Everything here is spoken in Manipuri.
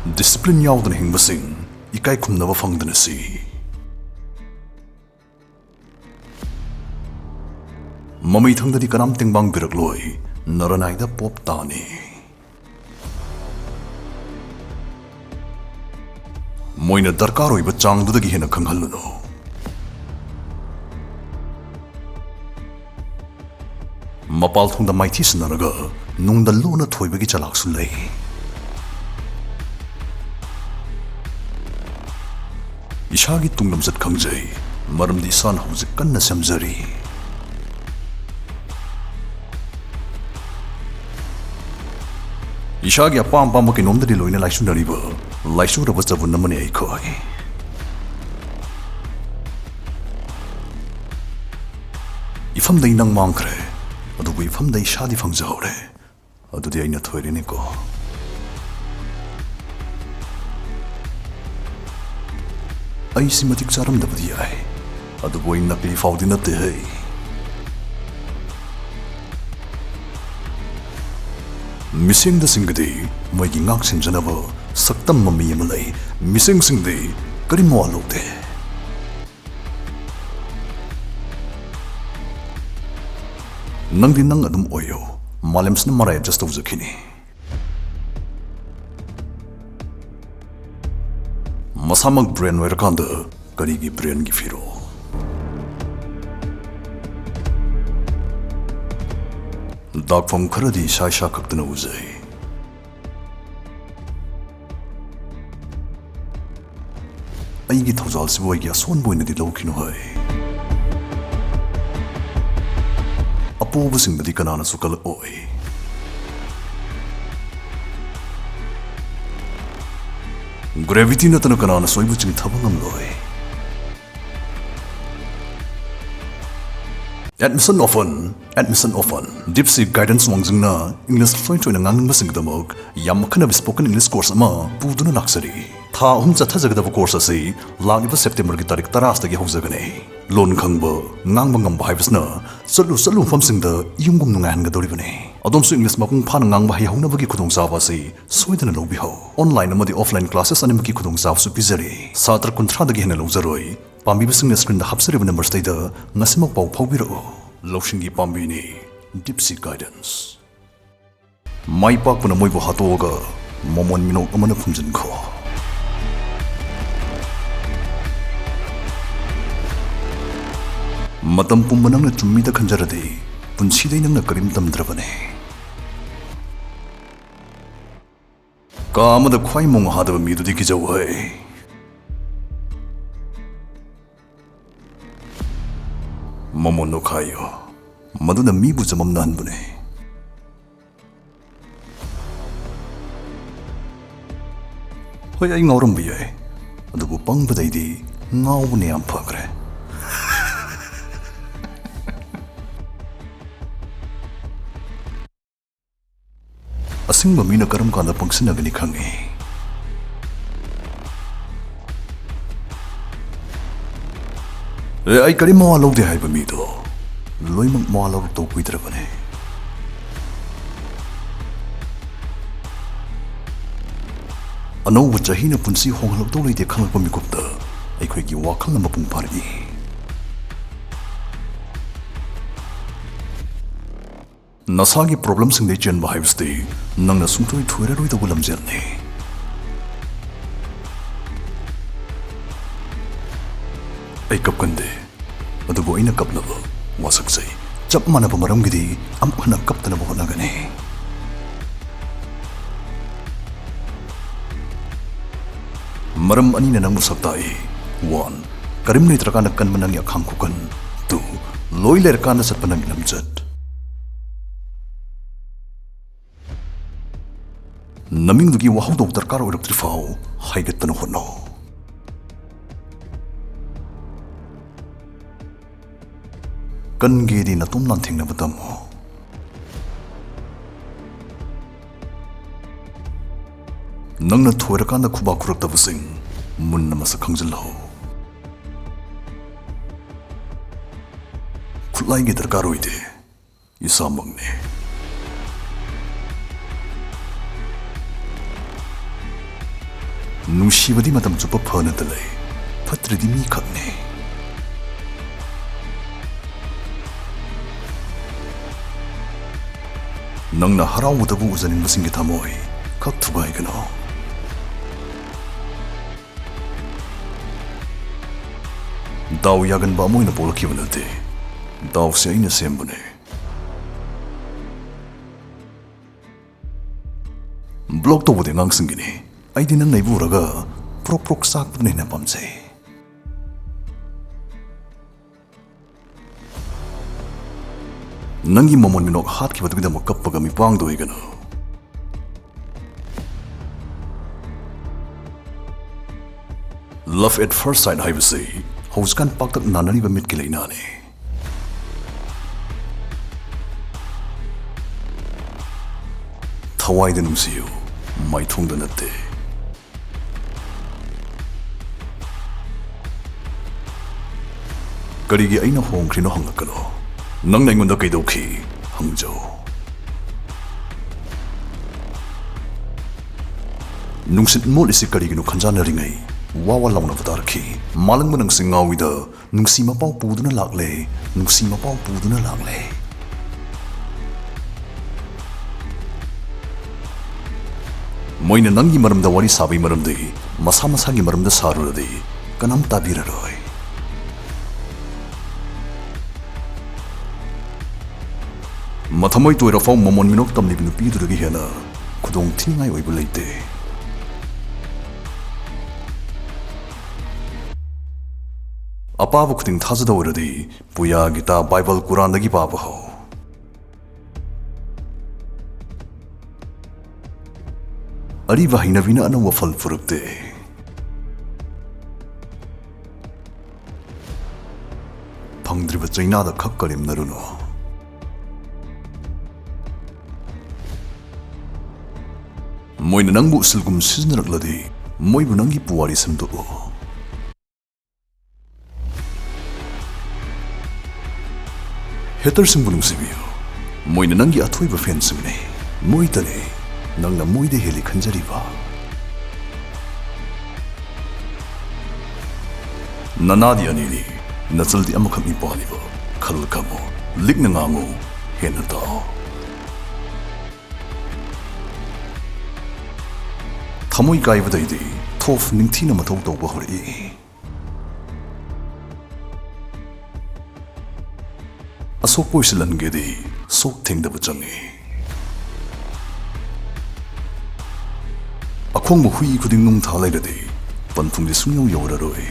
Discipline yaudana hingbasing ikai khumnaba fangdana si. Mamai thangdadi kanam tingbang birakloi naranaida pop tani. Moina darkar oiba changdudagi hena khanghalluno. Mapal thongda maithi sinaraga nungda lona thoibagi chalaksu lei. Ishagi tunglamzat khangjai maramdi san hauzik kanna samjari. Ishagi apam pam ki nomdari loina laisu nariba laisu ra bacha bunna mane ai khoi. Ifam dai nang mangkre adubu ifam dai shadi fangjaure adudi aina thoirine ko. Ai simatik charam dabadi ai adubu aina pe faudi na te hai. Missing the singadi moigi ngak sinjanaba saktam mami yamalai missing singdi kari mo alode. Nang di nang adum oyo malems na maray adjust of zakini. Masamag brain werakanda kari gi brain gi firo. Dark from Karadi Shasha Kaktana Uzay. Aigi Tozal Sivoya Swan Boy in the Lokinoy. Apo was in the Dikanana Sukal Oi. Gravity Natanakana Soibuching Tabangam Loy. Admission often. Deep sea guidance wangzingna English fluent in ngang basing damog yamakana spoken English course ama puduna naksari. Tha humcha thajagada course ase lagiba September ki tarik 10 astagi hawjagane. Lon khangba ngang bangam bhaibsna salu famsingda yungum nungan ga doribane. Adomsu English mapung phana ngang ba hauna bagi khudong sawa ase soidana lobi ho. Online amadi offline classes anim ki khudong saw su pizari. Satra kunthra dagi hena lawjaroi. Pambi basing screen da hapsari number stay da ngasimok pau phawbiro. Lotiongi pambini deep sea guidance. Mai pak puna moibo hatoga momon minok amana phumjin kho. Matam pumbanang na chummi da khanjarade punsidai nang na karim tamdrabane. Ka amada khwai mong hadaba midu di kijau hai. Momon no khayo maduna mibu jamam nan bune. Hoy ai ngauram bi ai adubu pang badai di ngau bune am phakre. Asing ba mina karam kanda pangsina gani khangi. Ai kari mo alog de hai ba mi do loi mak mo alog to puitra bane. Ano bu chahina punsi honglok to lei de khanglak pa mi kupta ai khoi gi wakhal na mapung pargi. Nasagi problem sing de chen ba haibste nang na sungtoi thuira roi to gulam jerne. Ai kapkande adubo ina kapnaba wasaksai chap manaba maramgidi amkhana kaptana bohnagane. Maram ani na nang musaktai 1 karim ni trakana kan manang ya khangkukan 2 loiler kana satpanang lamjat. Naming dugi wahaw do darkar oirak trifao haigat tanu hono. Kan gedi na tum lanting na batamo. Nang na thuira kana khuba khurak tabusing mun na masa khangjalho. Khulai ge darkar oide isamangne. ꯅꯨꯡꯁꯤꯕꯗꯤ ꯃꯇꯝ ꯆꯨꯞꯄ ꯐꯅꯇ ꯂꯩ ꯐꯠꯇ꯭ꯔꯗꯤ ꯃꯤ ꯈꯛꯅꯤ ꯅꯪꯅ ꯍꯔꯥꯎꯕꯗꯕꯨ ꯎꯖꯅꯤꯡꯕꯁꯤꯡꯒꯤ ꯊꯃꯣꯏ ꯈꯛ ꯊꯨꯒꯥꯏꯒꯅꯣ ꯗꯥꯎ ꯌꯥꯒꯟꯕ ꯑꯃ ꯑꯣꯏꯅ ꯄꯣꯛꯂꯛꯈꯤꯕ ꯅꯠꯇꯦ ꯗꯥꯎꯁꯦ ꯑꯩꯅ ꯁꯦꯝꯕꯅꯦ ꯕ꯭ꯂꯣꯛ ꯇꯧꯕꯗꯤ ꯑꯉꯥꯡꯁꯤꯡꯒꯤꯅꯤ ꯑꯩꯗꯤ ꯅꯪ ꯅꯩꯕꯨ ꯎꯔꯒ ꯄ꯭ꯔꯣꯛ ꯄ꯭ꯔꯣꯛ ꯆꯥꯛꯄꯗꯨꯅ ꯍꯦꯟꯅ ꯄꯥꯝꯖꯩ ꯅꯪꯒꯤ ꯃꯃꯣꯟ ꯃꯤꯅꯣꯛ ꯍꯥꯠꯈꯤꯕꯗꯨꯒꯤꯗꯃꯛ ꯀꯞꯄꯒ ꯃꯤꯄꯥꯡꯗ ꯑꯣꯏꯒꯅꯨ ꯂꯚ ꯑꯦꯠ ꯐꯥꯔꯁ ꯁꯥꯏꯠ ꯍꯥꯏꯕꯁꯤ ꯍꯧꯖꯤꯛꯀꯥꯟ ꯄꯥꯛꯇꯛ ꯅꯥꯅꯔꯤꯕ ꯃꯤꯠꯀꯤ ꯂꯩꯅꯥꯅꯤ ꯊꯋꯥꯏꯗ ꯅꯨꯡꯁꯤꯌꯨ ꯃꯥꯏꯊꯣꯡꯗ ꯅꯠꯇꯦ ꯀꯔꯤꯒꯤ ꯑꯩꯅ ꯍꯣꯡꯈ꯭ꯔꯤꯅꯣ ꯍꯪꯂꯛꯀꯅꯣ ꯅꯪꯅ ꯑꯩꯉꯣꯟꯗ ꯀꯩꯗꯧꯈꯤ ꯍꯪꯖꯧ ꯅꯨꯡꯁꯤꯠ ꯃꯣꯠꯂꯤꯁꯤ ꯀꯔꯤꯒꯤꯅꯣ ꯈꯟꯖꯥꯟꯅꯔꯤꯉꯩ ꯋꯥ ꯋꯥ ꯂꯥꯎꯅꯕ ꯇꯥꯔꯛꯈꯤ ꯃꯥꯂꯪꯕ ꯅꯪꯁꯤ ꯉꯥꯎꯏꯗ ꯅꯨꯡꯁꯤ ꯃꯄꯥꯎ ꯄꯨꯗꯨꯅ ꯂꯥꯛꯂꯦ ꯅꯨꯡꯁꯤ ꯃꯄꯥꯎ ꯄꯨꯗꯨꯅ ꯂꯥꯛꯂꯦ ꯃꯣꯏꯅ ꯅꯪꯒꯤ ꯃꯔꯝꯗ ꯋꯥꯔꯤ ꯁꯥꯕꯒꯤ ꯃꯔꯝꯗꯒꯤ ꯃꯁꯥ ꯃꯁꯥꯒꯤ ꯃꯔꯝꯗ ꯁꯥꯔꯨꯔꯗꯤ ꯀꯅꯥꯝ ꯇꯥꯕꯤꯔꯔꯣꯏ ꯃꯊꯃꯣꯏ ꯇꯣꯏꯔꯐꯥꯎ ꯃꯃꯣꯟ ꯃꯤꯅꯣꯛ ꯇꯝꯂꯤꯕ ꯅꯨꯄꯤꯗꯨꯗꯒꯤ ꯍꯦꯟꯅ ꯈꯨꯗꯣꯡ ꯊꯤꯅꯤꯡꯉꯥꯏ ꯑꯣꯏꯕ ꯂꯩꯇꯦ ꯑꯄꯥꯕ ꯈꯨꯗꯤꯡ ꯊꯥꯖꯗ ꯑꯣꯏꯔꯗꯤ ꯄꯨꯌꯥ ꯒꯤꯇꯥ ꯕꯥꯏꯕꯜ ꯀꯨꯔꯥꯟꯗꯒꯤ ꯄꯥꯕ ꯍꯧ ꯑꯔꯤꯕ ꯍꯩꯅꯕꯤꯅ ꯑꯅꯧꯕ ꯐꯜ ꯄꯨꯔꯛꯇꯦ ꯐꯪꯗ꯭ꯔꯤꯕ ꯆꯩꯅꯥꯗ ꯈꯛ ꯀꯔꯦꯝꯅꯔꯨꯅꯨ ꯃꯣꯏꯅ ꯅꯪꯕꯨ ꯎꯁꯤꯜꯒꯨꯝ ꯁꯤꯖꯤꯟꯅꯔꯛꯂꯗꯤ ꯃꯣꯏꯕꯨ ꯅꯪꯒꯤ ꯄꯨꯋꯥꯔꯤ ꯁꯦꯝꯗꯣꯛꯎ ꯍꯦꯇꯔꯁꯤꯡꯕꯨ ꯅꯨꯡꯁꯤꯕꯤꯌꯨ ꯃꯣꯏꯅ ꯅꯪꯒꯤ ꯑꯊꯣꯏꯕ ꯐꯦꯟꯁꯤꯡꯅꯤ ꯃꯣꯏꯇꯅꯤ ꯅꯪꯅ ꯃꯣꯏꯗ ꯍꯦꯜꯂꯤ ꯈꯟꯖꯔꯤꯕ ꯅꯅꯥꯗꯤ ꯑꯅꯤꯅꯤ ꯅꯆꯜꯗꯤ ꯑꯃꯈꯛꯅꯤ ꯄꯥꯜꯂꯤꯕ ꯈꯜ ꯈꯪꯉꯨ ꯂꯤꯛꯅ ꯉꯥꯡꯉꯨ ꯍꯦꯟꯅ ꯇꯥꯎ ꯊꯃꯣꯏ ꯀꯥꯏꯕꯗꯩꯗꯤ ꯊꯣꯐ ꯅꯤꯡꯊꯤꯅ ꯃꯊꯧ ꯇꯧꯕ ꯍꯧꯔꯛꯏ ꯑꯁꯣꯛꯄ ꯑꯣꯏꯁꯤꯜꯍꯟꯒꯦꯗꯤ ꯁꯣꯛ ꯊꯦꯡꯗꯕ ꯆꯪꯏ ꯑꯈꯣꯡꯕ ꯍꯨꯏ ꯈꯨꯗꯤꯡ ꯅꯨꯡ ꯊꯥ ꯂꯩꯔꯗꯤ ꯄꯟꯊꯨꯡꯗꯤ ꯁꯨꯡꯌꯧ ꯌꯧꯔꯔꯣꯏ